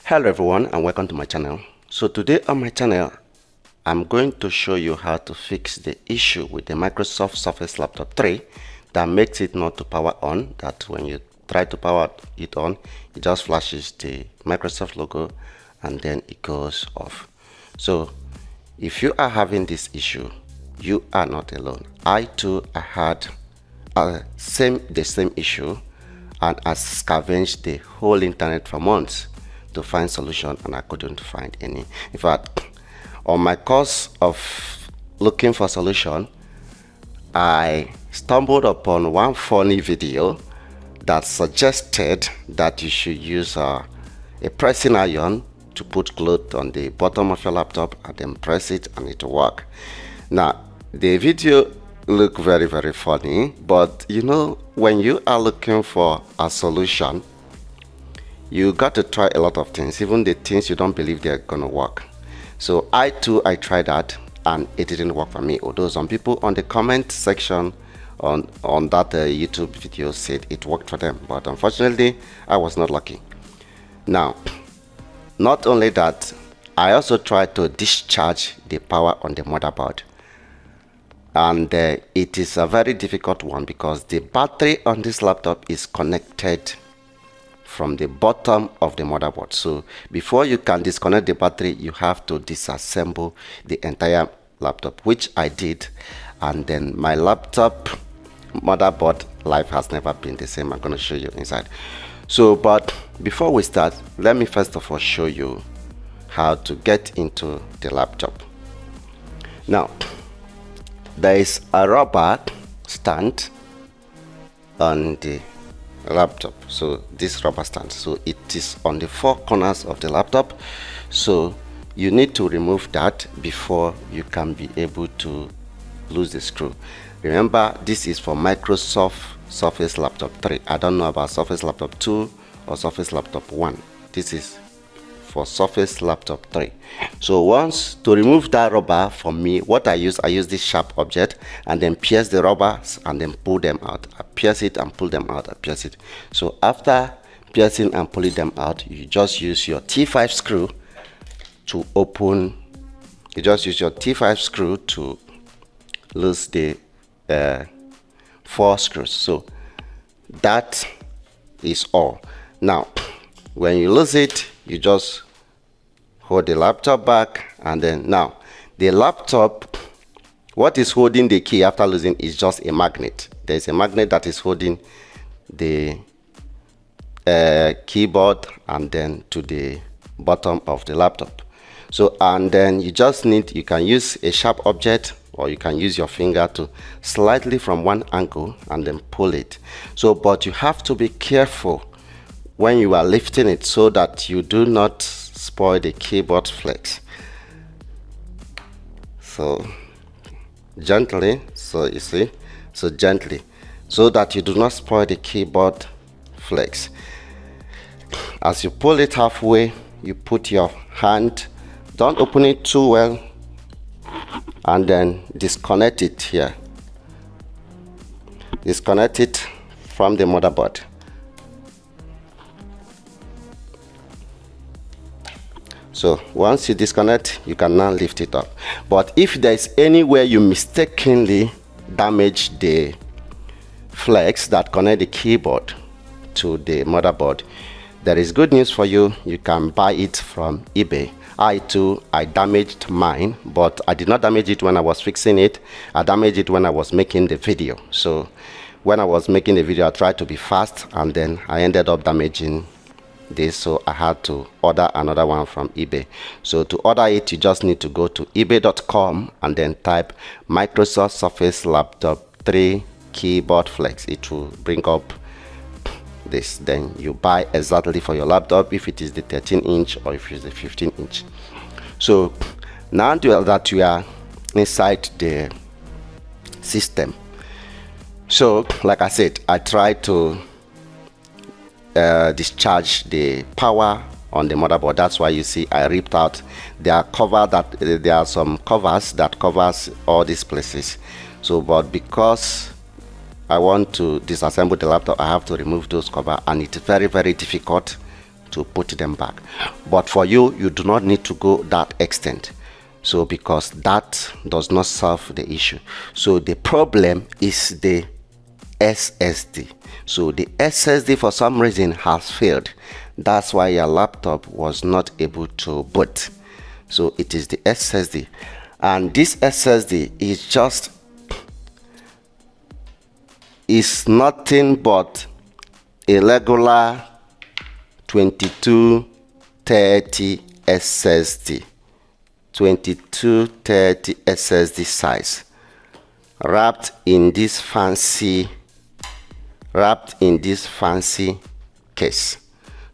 Hello everyone and welcome to my channel. So today on my channel I'm going to show you how to fix the issue with the Microsoft Surface Laptop 3 that makes it not to power on, that when you try to power it on it just flashes the Microsoft logo and then it goes off. So if you are having this issue, you are not alone. I too had the same issue, and I scavenged the whole internet for months to find solution and I couldn't find any. In fact, on my course of looking for solution, I stumbled upon one funny video that suggested that you should use a pressing iron to put cloth on the bottom of your laptop and then press it and it will work. Now the video looked very funny, but you know, when you are looking for a solution, you got to try a lot of things, even the things you don't believe they're gonna work. So I tried that and it didn't work for me, although some people on the comment section on that YouTube video said it worked for them, but unfortunately I was not lucky. Now, not only that, I also tried to discharge the power on the motherboard, and it is a very difficult one because the battery on this laptop is connected from the bottom of the motherboard. So before you can disconnect the battery, you have to disassemble the entire laptop, which I did, and then my laptop motherboard life has never been the same. I'm going to show you inside. So but before we start, let me first of all show you how to get into the laptop. Now there is a rubber stand on the laptop, so this rubber stand, so it is on the four corners of the laptop, so you need to remove that before you can be able to lose the screw. Remember, this is for Microsoft Surface Laptop 3. I don't know about Surface Laptop 2 or Surface Laptop 1. This is for Surface Laptop 3. So once to remove that rubber, for me, what I use this sharp object and then pierce the rubbers and then pull them out. I pierce it and pull them out. I pierce it. So after piercing and pulling them out, you just use your T5 screw to open. You just use your T5 screw to loose the 4 screws. So that is all. Now when you lose it, you just hold the laptop back, and then now the laptop, what is holding the key after losing is just a magnet. There's a magnet that is holding the keyboard and then to the bottom of the laptop. So and then you just need, you can use a sharp object or you can use your finger to slightly from one angle and then pull it. So but you have to be careful when you are lifting it so that you do not spoil the keyboard flex. So gently, so you see, so gently, so that you do not spoil the keyboard flex. As you pull it halfway, you put your hand, don't open it too well, and then disconnect it here. Disconnect it from the motherboard. So once you disconnect, you can now lift it up. But if there is anywhere you mistakenly damage the flex that connect the keyboard to the motherboard, there is good news for you. You can buy it from eBay. I damaged mine, but I did not damage it when I was fixing it. I damaged it when I was making the video. So when I was making the video, I tried to be fast and then I ended up damaging this, so I had to order another one from eBay. So to order it, you just need to go to ebay.com and then type Microsoft Surface Laptop 3 keyboard flex. It will bring up this, then you buy exactly for your laptop, if it is the 13-inch or if it's the 15-inch. So now that you are inside the system, so like I said, I tried to discharge the power on the motherboard. That's why you see I ripped out there are some covers that covers all these places. So but because I want to disassemble the laptop, I have to remove those covers, and it's very difficult to put them back. But for you, you do not need to go that extent. So because that does not solve the issue. So the problem is the SSD. So the SSD for some reason has failed. That's why your laptop was not able to boot. So it is the SSD, and this SSD is nothing but a regular 2230 SSD, 2230 SSD size, wrapped in this fancy case.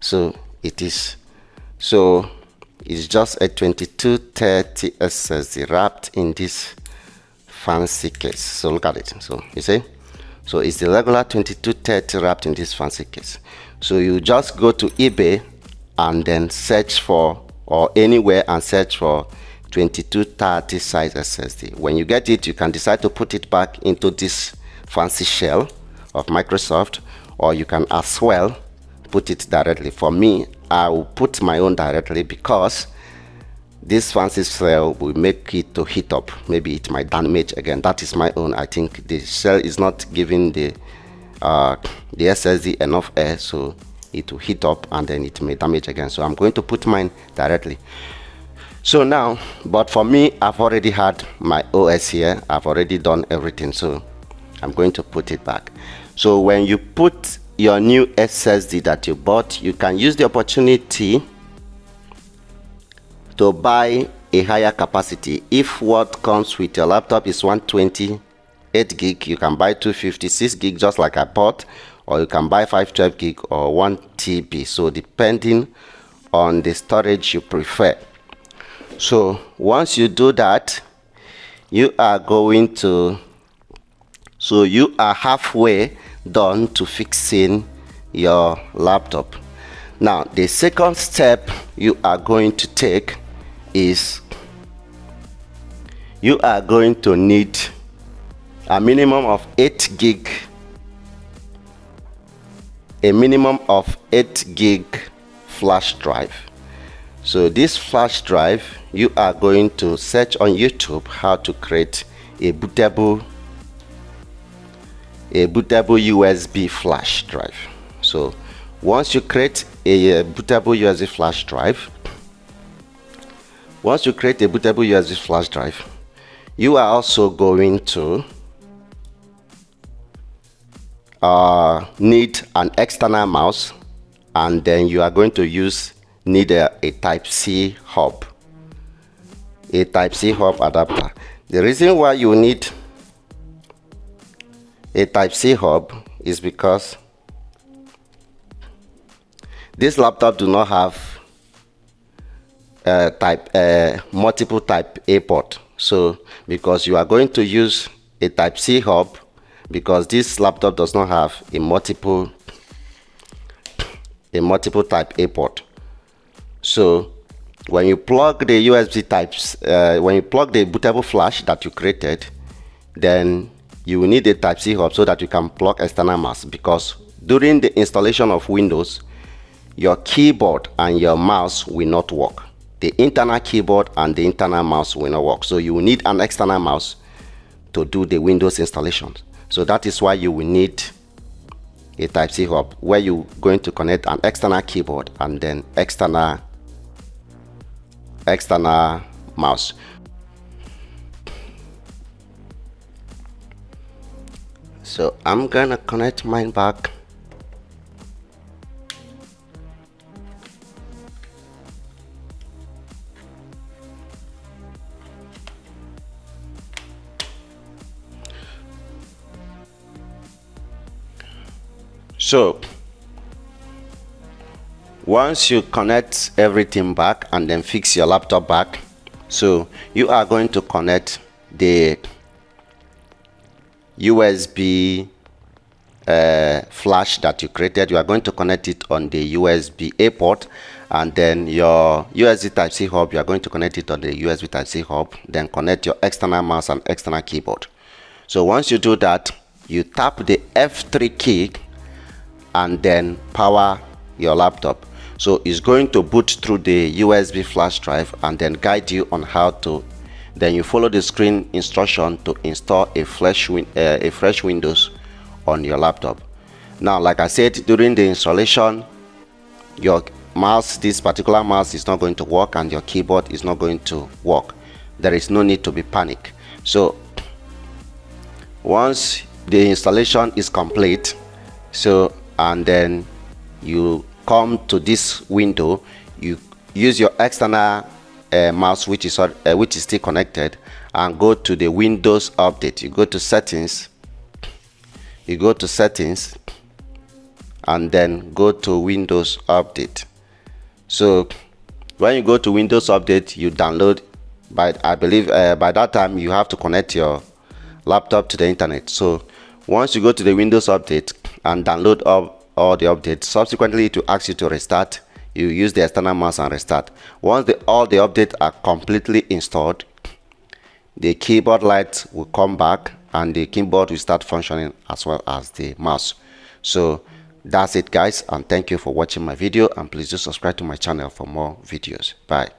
So it's just a 2230 SSD wrapped in this fancy case. So look at it. So you see, so it's the regular 2230 wrapped in this fancy case. So you just go to eBay and then search for, or anywhere, and search for 2230 size SSD. When you get it, you can decide to put it back into this fancy shell of Microsoft, or you can as well put it directly. For me, I will put my own directly because this fancy shell will make it to heat up. Maybe it might damage again. That is my own. I think the shell is not giving the SSD enough air, so it will heat up and then it may damage again. So I'm going to put mine directly. So now, but for me, I've already had my OS here. I've already done everything, so I'm going to put it back. So when you put your new SSD that you bought, you can use the opportunity to buy a higher capacity. If what comes with your laptop is 128 gig, you can buy 256 gig just like I bought, or you can buy 512 gig or 1 TB. So depending on the storage you prefer. So once you do that, you are halfway done to fixing your laptop. Now the second step you are going to take is you are going to need a minimum of 8 gig flash drive. So this flash drive, you are going to search on YouTube how to create a bootable USB flash drive. So once you create a bootable USB flash drive, you are also going to need an external mouse, and then you are going to need a Type-C hub, adapter. The reason why you need a Type-C hub is because this laptop do not have multiple type A port. So because you are going to use a Type-C hub, because this laptop does not have a multiple type A port. So when you plug the USB types, when you plug the bootable flash that you created, then you will need a Type-C hub so that you can plug external mouse, because during the installation of Windows, your keyboard and your mouse will not work. The internal keyboard and the internal mouse will not work. So you will need an external mouse to do the Windows installation. So that is why you will need a Type-C hub, where you're going to connect an external keyboard and then external mouse. So I'm gonna connect mine back. So once you connect everything back and then fix your laptop back, so you are going to connect the USB flash that you created. You are going to connect it on the USB A port, and then your USB Type-C hub, you are going to connect it on the USB Type-C hub, then connect your external mouse and external keyboard. So once you do that, you tap the F3 key and then power your laptop. So it's going to boot through the USB flash drive and then guide you on how to, then you follow the screen instruction to install a fresh Windows on your laptop. Now, like I said, during the installation, your mouse, this particular mouse, is not going to work and your keyboard is not going to work. There is no need to be panic. So once the installation is complete, and then you come to this window, you use your external mouse which is still connected, and go to the Windows update. You go to settings, and then go to Windows update. So when you go to Windows update, you download, I believe by that time you have to connect your laptop to the internet. So once you go to the Windows update and download all the updates, subsequently it will ask you to restart. You use the external mouse and restart. Once all the updates are completely installed, the keyboard light will come back and the keyboard will start functioning as well as the mouse. So that's it, guys, and thank you for watching my video, and please do subscribe to my channel for more videos. Bye.